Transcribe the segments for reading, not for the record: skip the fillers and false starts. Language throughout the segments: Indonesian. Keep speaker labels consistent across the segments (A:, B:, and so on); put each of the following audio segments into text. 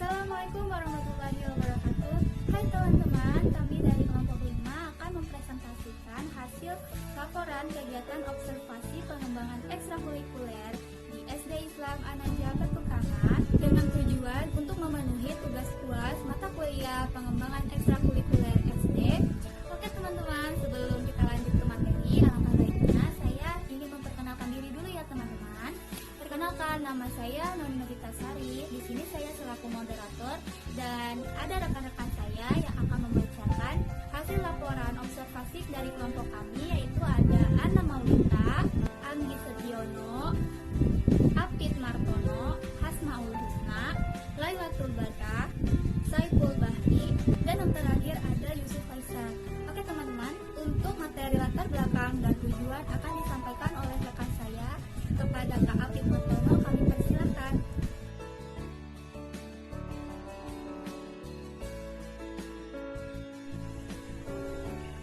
A: Assalamualaikum warahmatullahi wabarakatuh. Hai teman-teman, kami dari kelompok 5 akan mempresentasikan hasil laporan kegiatan observasi pengembangan ekstrakurikuler di SD Islam An-Najah Petukangan dengan tujuan untuk memenuhi tugas UAS mata kuliah pengembangan ekstrakurikuler SD. Oke teman-teman, sebelum kita lanjut ke materi, alangkah baiknya saya ingin memperkenalkan diri dulu ya teman-teman. Perkenalkan, nama saya Noni Novita Sari. Di sini saya selaku moderator dan ada rekan-rekan saya yang akan membacakan hasil laporan observasi dari kelompok kami, yaitu ada Anna Maulita, Anggi Setiono, Apit Martono, Hasmaul Husna, Lailatul Barkah, Saiful Bahri, dan yang terakhir ada Yusuf Faisal. Oke teman-teman, untuk materi latar belakang dan tujuan akan disampaikan oleh rekan saya. Kepada Kak Apit Martono kami persilakan.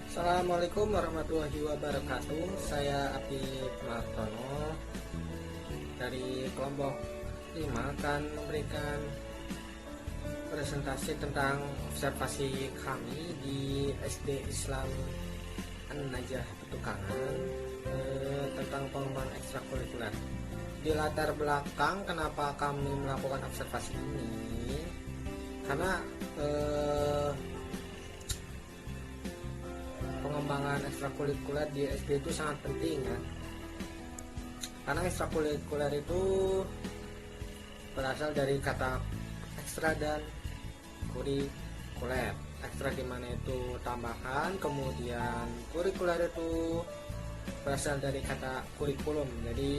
B: Assalamualaikum warahmatullahi wabarakatuh. Saya Apit Martono dari kelompok 5 akan memberikan presentasi tentang observasi kami di SD Islam An-Najah Petukangan tentang pengembangan ekstrakurikuler. Di latar belakang kenapa kami melakukan observasi ini, karena pengembangan ekstrakurikuler di SD itu sangat penting ya. Karena ekstrakurikuler itu berasal dari kata ekstra dan kurikuler. Ekstra dimana itu tambahan, kemudian kurikuler itu berasal dari kata kurikulum, jadi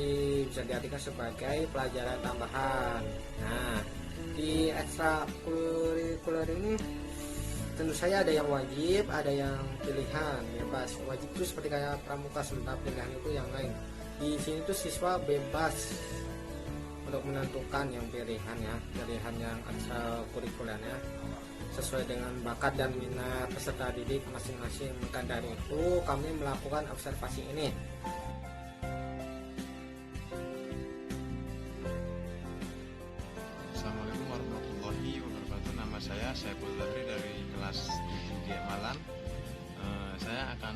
B: bisa diartikan sebagai pelajaran tambahan. Nah, di ekstrakurikuler ini tentu saja ada yang wajib, ada yang pilihan, bebas. Wajib itu seperti kayak pramuka, sementara pilihan itu yang lain. Di sini tuh siswa bebas untuk menentukan yang pilihan yang ekstrakurikulernya sesuai dengan bakat dan minat peserta didik masing-masing. Maka dari itu kami melakukan observasi ini.
C: Assalamualaikum warahmatullahi wabarakatuh. Nama saya Saiful Bahri dari kelas 7G Malang. Saya akan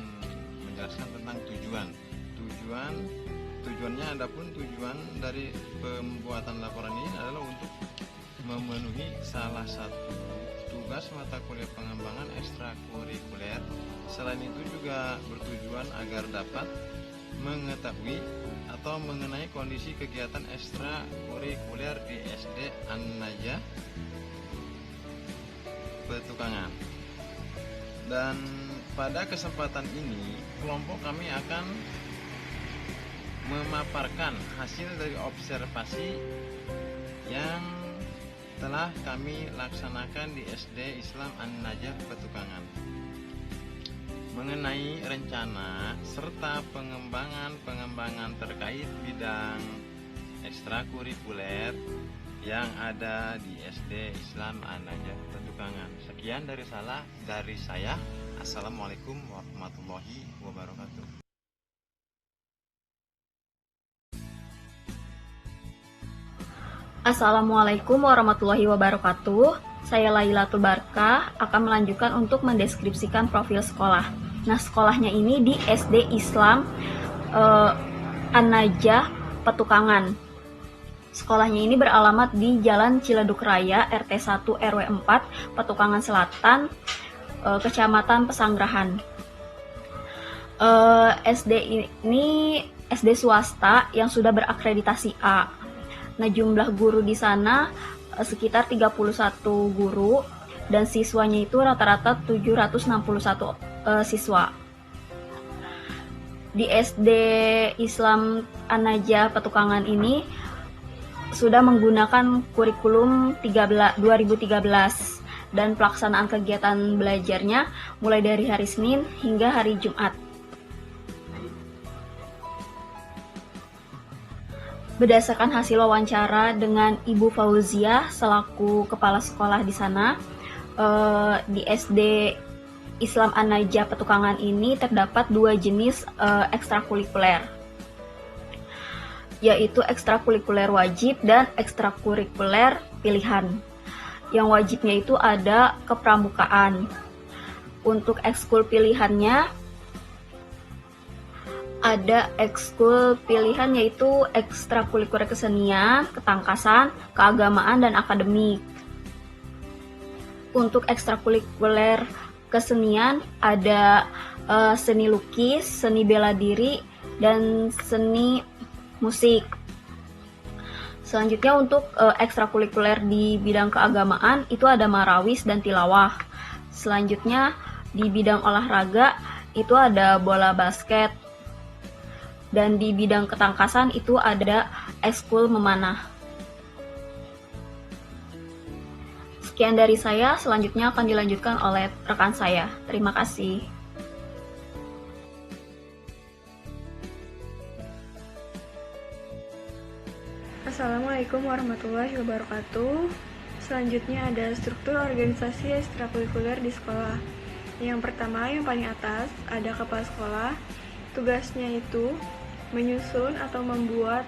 C: menjelaskan tentang tujuannya. Adapun tujuan dari pembuatan laporan ini adalah untuk memenuhi salah satu tugas mata kuliah pengembangan ekstrakurikuler. Selain itu juga bertujuan agar dapat mengetahui atau mengenai kondisi kegiatan ekstrakurikuler di SD An-Najah Petukangan. Dan pada kesempatan ini kelompok kami akan memaparkan hasil dari observasi yang telah kami laksanakan di SD Islam An-Najah Petukangan mengenai rencana serta pengembangan terkait bidang ekstrakurikuler yang ada di SD Islam An-Najah Petukangan. Sekian dari saya. Assalamualaikum warahmatullahi wabarakatuh.
D: Assalamualaikum warahmatullahi wabarakatuh. Saya Lailatul Barkah akan melanjutkan untuk mendeskripsikan profil sekolah. Nah, sekolahnya ini di SD Islam An-Najah Petukangan. Sekolahnya ini beralamat di Jalan Ciledug Raya, RT 1 RW 4, Petukangan Selatan, Kecamatan Pesanggerahan. SD ini SD swasta yang sudah berakreditasi A. Nah, jumlah guru di sana sekitar 31 guru dan siswanya itu rata-rata 761 siswa. Di SD Islam An-Najah Petukangan ini sudah menggunakan kurikulum 2013 dan pelaksanaan kegiatan belajarnya mulai dari hari Senin hingga hari Jumat. Berdasarkan hasil wawancara dengan Ibu Fauzia selaku kepala sekolah di sana, di SD Islam An-Najah Petukangan ini terdapat 2 jenis ekstrakurikuler, yaitu ekstrakurikuler wajib dan ekstrakurikuler pilihan. yang wajibnya itu ada kepramukaan. Untuk ekskul pilihannya, ada ekskul pilihan yaitu ekstrakurikuler kesenian, ketangkasan, keagamaan, dan akademik. Untuk ekstrakurikuler kesenian ada seni lukis, seni bela diri, dan seni musik. Selanjutnya untuk ekstrakurikuler di bidang keagamaan itu ada marawis dan tilawah. Selanjutnya di bidang olahraga itu ada bola basket. Dan di bidang ketangkasan itu ada ekskul memanah. Sekian dari saya, selanjutnya akan dilanjutkan oleh rekan saya. Terima kasih.
E: Assalamualaikum warahmatullahi wabarakatuh. Selanjutnya ada struktur organisasi ekstrakurikuler di sekolah. Yang pertama, yang paling atas, ada kepala sekolah. Tugasnya itu menyusun atau membuat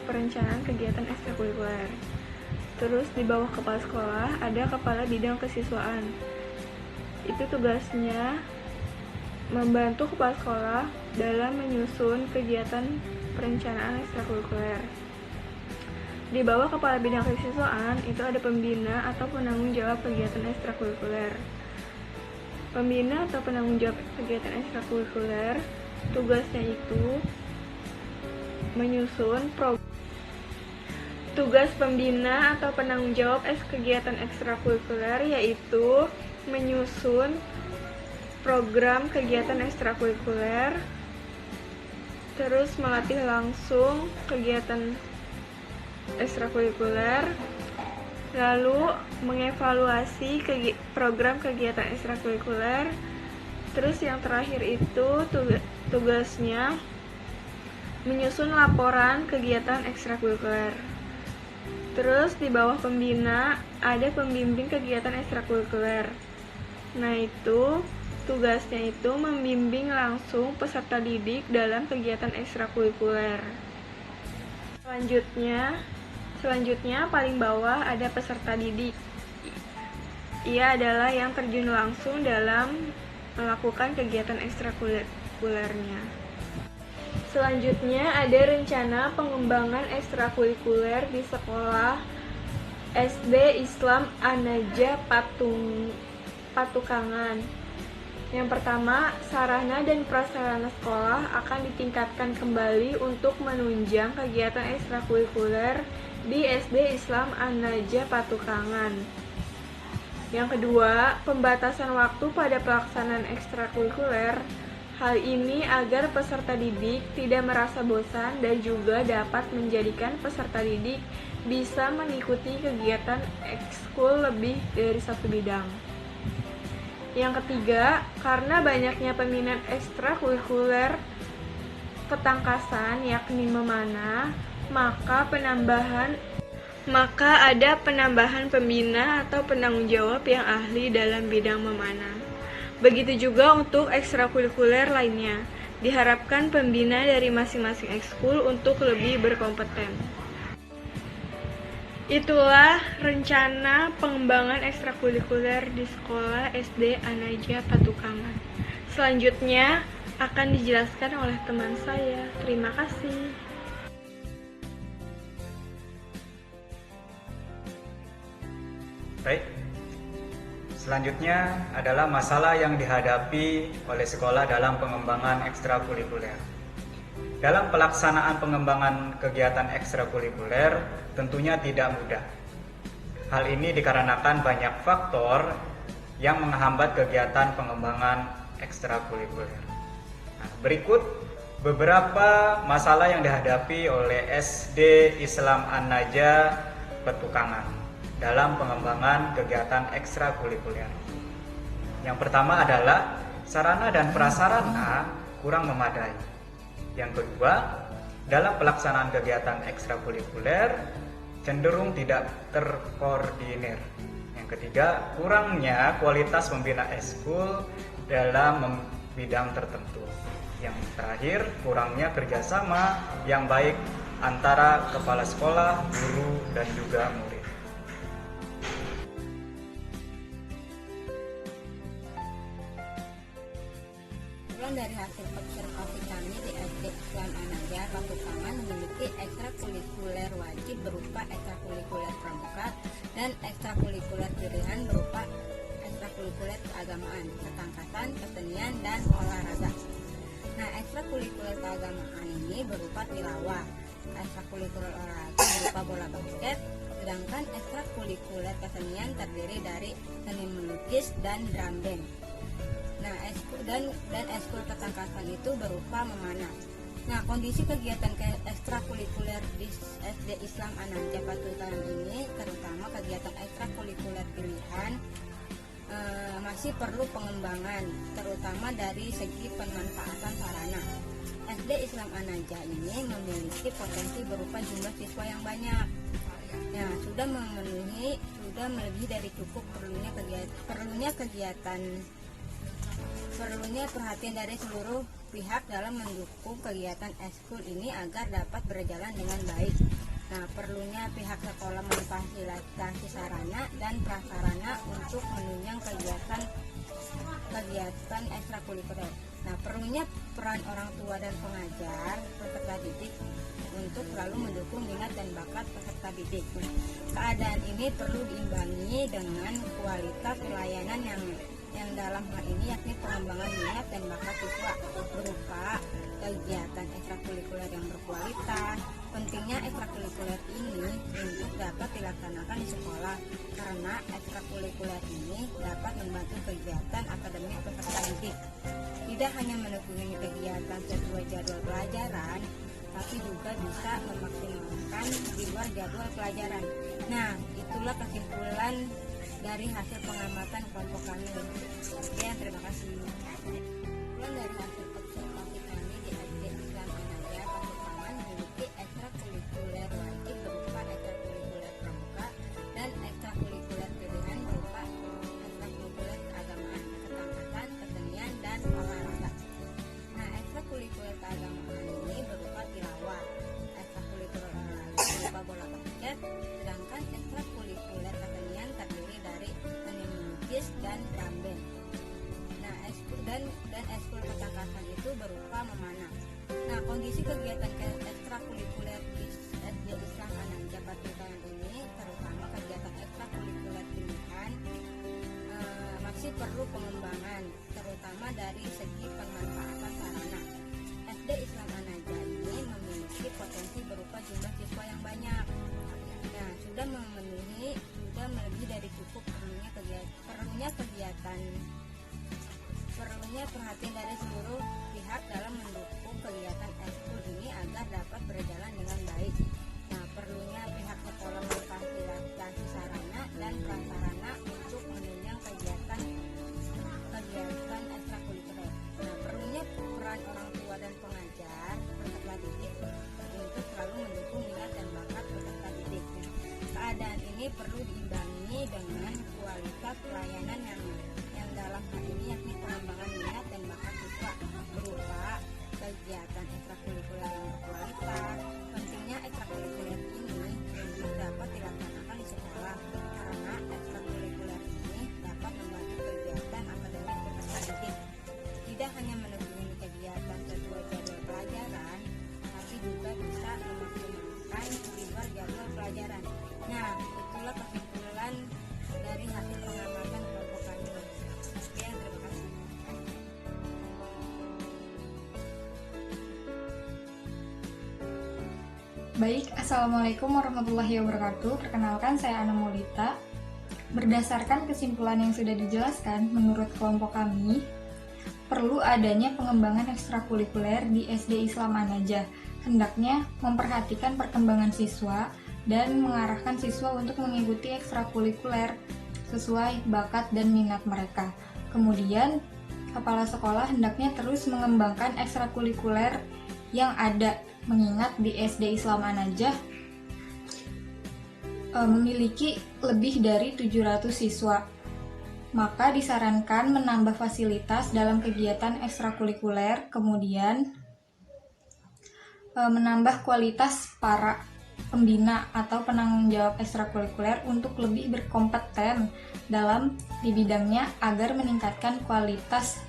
E: perencanaan kegiatan ekstrakurikuler. Terus di bawah kepala sekolah ada kepala bidang kesiswaan. Itu tugasnya membantu kepala sekolah dalam menyusun kegiatan perencanaan ekstrakurikuler. Di bawah kepala bidang kesiswaan itu ada pembina atau penanggung jawab kegiatan ekstrakurikuler. Pembina atau penanggung jawab kegiatan ekstrakurikuler tugasnya itu menyusun tugas pembina atau penanggung jawab kegiatan ekstrakurikuler yaitu menyusun program kegiatan ekstrakurikuler, terus melatih langsung kegiatan ekstrakurikuler, lalu mengevaluasi program kegiatan ekstrakurikuler, terus yang terakhir itu tugasnya menyusun laporan kegiatan ekstrakurikuler. Terus di bawah pembina ada pembimbing kegiatan ekstrakurikuler. Nah itu tugasnya itu membimbing langsung peserta didik dalam kegiatan ekstrakurikuler. Selanjutnya paling bawah ada peserta didik. Ia adalah yang terjun langsung dalam melakukan kegiatan ekstrakurikulernya. Selanjutnya ada rencana pengembangan ekstrakurikuler di sekolah SD Islam An-Najah Patukangan. Yang pertama, sarana dan prasarana sekolah akan ditingkatkan kembali untuk menunjang kegiatan ekstrakurikuler di SD Islam An-Najah Patukangan. Yang kedua, pembatasan waktu pada pelaksanaan ekstrakurikuler. Hal ini agar peserta didik tidak merasa bosan dan juga dapat menjadikan peserta didik bisa mengikuti kegiatan ekskul lebih dari satu bidang. Yang ketiga, karena banyaknya peminat ekstrakurikuler ketangkasan yakni memanah, maka ada penambahan pembina atau penanggung jawab yang ahli dalam bidang memanah. Begitu juga untuk ekstrakurikuler lainnya. Diharapkan pembina dari masing-masing ekskul untuk lebih berkompeten. Itulah rencana pengembangan ekstrakurikuler di sekolah SD An-Najah Patukangan. Selanjutnya akan dijelaskan oleh teman saya. Terima kasih.
F: Baik. Selanjutnya adalah masalah yang dihadapi oleh sekolah dalam pengembangan ekstrakurikuler. Dalam pelaksanaan pengembangan kegiatan ekstrakurikuler tentunya tidak mudah. Hal ini dikarenakan banyak faktor yang menghambat kegiatan pengembangan ekstrakurikuler. Nah, berikut beberapa masalah yang dihadapi oleh SD Islam An-Najah Patukangan dalam pengembangan kegiatan ekstrakurikuler. Yang pertama adalah sarana dan prasarana kurang memadai. Yang kedua, dalam pelaksanaan kegiatan ekstrakurikuler cenderung tidak terkoordinir. Yang ketiga, kurangnya kualitas pembina ekskul dalam bidang tertentu. Yang terakhir, kurangnya kerjasama yang baik antara kepala sekolah, guru, dan juga murid.
G: hasil observasi kami di SD Islam An-Najah Patukangan memiliki ekstrakurikuler wajib berupa ekstrakurikuler pramuka dan ekstrakurikuler pilihan berupa ekstrakurikuler keagamaan, ketangkasan, kesenian, dan olahraga. Nah, ekstrakurikuler keagamaan ini berupa tilawah, ekstrakurikuler olahraga berupa bola basket, sedangkan ekstrakurikuler kesenian terdiri dari seni melukis dan drum band. Nah, ekskul ketangkasan itu berupa memanah. Nah, kondisi kegiatan ekstrakurikuler di SD Islam An-Najah Patukangan ini, terutama kegiatan ekstrakurikuler pilihan, masih perlu pengembangan, terutama dari segi pemanfaatan sarana. SD Islam An-Najah ini memiliki potensi berupa jumlah siswa yang banyak. Nah, sudah melebihi dari cukup perlunya perhatian dari seluruh pihak dalam mendukung kegiatan ekskul ini agar dapat berjalan dengan baik. Nah, perlunya pihak sekolah memfasilitasi sarana dan prasarana untuk menunjang kegiatan ekstrakurikuler. Nah, perlunya peran orang tua dan pengajar peserta didik untuk selalu mendukung minat dan bakat peserta didik. Nah, keadaan ini perlu diimbangi dengan kualitas pelayanan yang dalam hal ini yakni pengembangan minat dan bakat siswa berupa kegiatan ekstrakurikuler yang berkualitas. Pentingnya ekstrakurikuler ini untuk dapat dilaksanakan di sekolah karena ekstrakurikuler ini dapat membantu kegiatan akademik peserta didik. Tidak hanya mendukung kegiatan sesuai jadwal pelajaran, tapi juga bisa memaksimalkan di luar jadwal pelajaran. Nah, itulah kesimpulan dari hasil pengamatan kelompok kami. Sekian, terima kasih. Kesimpulan dari hasil observasi kami di SD Islam An-Najah Patukangan memiliki ekstrakurikuler wajib berupa ekstrakurikuler pramuka dan ekstrakurikuler pilihan berupa ekstrakurikuler keagamaan, ketangkasan, kesenian, dan olahraga. Nah, ekstrakurikuler keagamaan ini berupa tilawah, ekstrakurikuler olahraga berupa bola basket, sedangkan ekstrakurikuler kesenian terdiri dari seni melukis dan drum band. Nah, ekskul ketangkasan itu berupa memanah. Nah, kondisi kegiatan ekstrakurikuler di SD Islam An-Najah Patukangan ini, terutama kegiatan ekstrakurikuler pilihan, masih perlu pengembangan, terutama dari segi pemanfaatan sarana. SD Islam An-Najah ini memiliki potensi berupa jumlah siswa yang banyak. Nah, sudah melebihi dari cukup perlunya perhatian dari seluruh pihak dalam mendukung kegiatan ekskul ini agar dapat berjalan dengan baik. Nah, perlunya pihak sekolah memfasilitasi sarana dan prasarana untuk menunjang kegiatan ekstrakurikuler. Nah, perlunya peran orang tua dan pengajar peserta didik untuk selalu mendukung minat dan bakat peserta didik. Keadaan ini perlu diimbangi dengan kualitas pelayanan yang dalam hal ini yakni pengembangan minat dan bakat siswa berupa kegiatan ekstrakurikuler yang berkualitas. Pentingnya ekstrakurikuler ini untuk dapat dilaksanakan di sekolah karena ekstrakurikuler ini dapat membantu kegiatan akademik peserta didik. Tidak hanya mendukung kegiatan sesuai jadwal pelajaran, tapi juga bisa memaksimalkan di luar jadwal pelajaran. Nah, itulah kesimpulan dari hasil pengamatan kelompok kami. Sekian, terima kasih.
E: Baik, Assalamualaikum warahmatullahi wabarakatuh. Perkenalkan, saya Ana Maulita. Berdasarkan kesimpulan yang sudah dijelaskan, menurut kelompok kami, perlu adanya pengembangan ekstrakurikuler di SD Islam An-Najah. Hendaknya memperhatikan perkembangan siswa dan mengarahkan siswa untuk mengikuti ekstrakurikuler sesuai bakat dan minat mereka. Kemudian, kepala sekolah hendaknya terus mengembangkan ekstrakurikuler yang ada, mengingat di SD Islam An-Najah memiliki lebih dari 700 siswa. Maka disarankan menambah fasilitas dalam kegiatan ekstrakurikuler, kemudian menambah kualitas para pembina atau penanggung jawab ekstrakurikuler untuk lebih berkompeten di bidangnya agar meningkatkan kualitas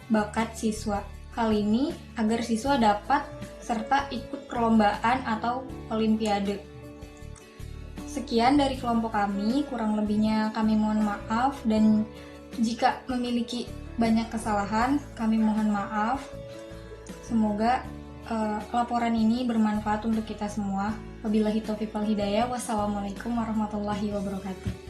E: bakat siswa.
H: hal ini agar siswa dapat serta ikut perlombaan atau olimpiade. Sekian dari kelompok kami, kurang lebihnya kami mohon maaf, dan jika memiliki banyak kesalahan kami mohon maaf. Semoga laporan ini bermanfaat untuk kita semua. Wabillahi taufiq wal hidayah. Wassalamualaikum warahmatullahi wabarakatuh.